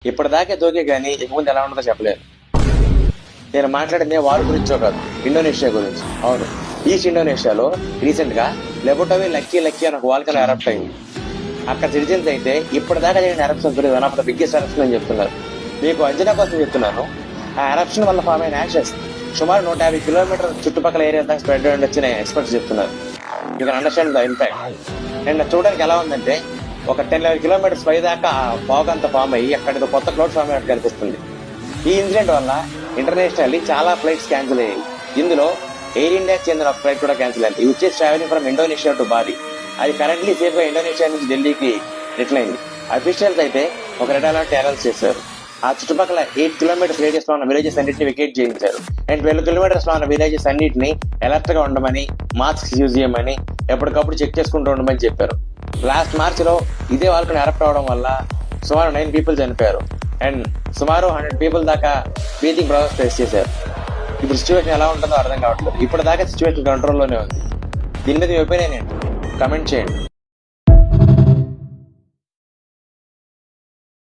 ఇప్పటిదాకే దోకే కానీ ఇక ముందు ఎలా ఉంటుందో చెప్పలేరు. నేను మాట్లాడింది వారి గురించో కాదు, ఇండోనేషియా గురించి. అవును, ఈస్ట్ ఇండోనేషియాలో రీసెంట్ గా లెబోటోవి లక్కీ అని ఒక వాల్కన్ ఎరప్ట్ అయింది. అక్కడ సిటిజన్స్ అయితే ఇప్పటిదాకా జరిగిన eruption one of the biggest eruption అని చెప్తున్నారు. మీకు అంచనా కోసం చెప్తున్నాను, ఆ ఎరప్షన్ వల్ల ఫామ్ అయిన యాషెస్ సుమారు 150 కిలోమీటర్ చుట్టుపక్కల ఏరియా దాకా స్ప్రెడ్ అయ్యి వచ్చిన ఎక్స్పర్ట్స్ చెప్తున్నారు. You can understand the impact. And చూడడానికి ఎలా ఉందంటే ఒక 10-11 కిలోమీటర్స్ పై దాకా ఆ ఫాగ్ అంతా ఫామ్ అయ్యి అక్కడ కొత్త క్లౌడ్ ఫామ్ అయినట్టు కనిపిస్తుంది. ఈ ఇన్సిడెంట్ వల్ల ఇంటర్నేషనల్లీ చాలా ఫ్లైట్స్ క్యాన్సిల్ అయ్యాయి. ఇందులో ఎయిర్ ఇండియాకి చెందిన ఒక ఫ్లైట్ కూడా క్యాన్సిల్ అయింది, which is travelling from Indonesia to Bali. అది కరెంట్లీ సేఫ్ గా ఇండోనేషియా నుంచి ఢిల్లీకి రిటర్న్ అయింది. అఫీషియల్స్ అయితే ఒక రెడ్ అలర్ట్ అనౌన్స్ చేశారు. ఆ చుట్టుపక్కల 8 కిలోమీటర్స్ రేడియస్ లో ఉన్న విలేజెస్ అన్నింటినీ వికెట్ చేయించారు. అండ్ 12 కిలోమీటర్స్ లో ఉన్న విలేజెస్ అన్నింటినీ అలర్ట్ గా ఉండమని, మాస్క్ యూజ్ చేయమని, ఎప్పటికప్పుడు చెక్ చేసుకుంటూ ఉండమని చెప్పారు. లాస్ట్ మార్చ్ లో ఇదే వాళ్ళకి ఎరప్ట్ అవడం వల్ల సుమారు 9 పీపుల్ చనిపోయారు అండ్ సుమారు 100 పీపుల్ దాకా బ్రీతింగ్ ప్రాబ్లమ్స్ ఫేస్ చేశారు. ఇప్పుడు సిచ్యువేషన్ ఎలా ఉంటుందో అర్థం కావట్లేదు. ఇప్పటిదాకా సిచ్యువేషన్ కంట్రోల్లోనే ఉంది. దీని మీద మీ ఒపీనియన్ ఏంటి? కమెంట్ చేయండి.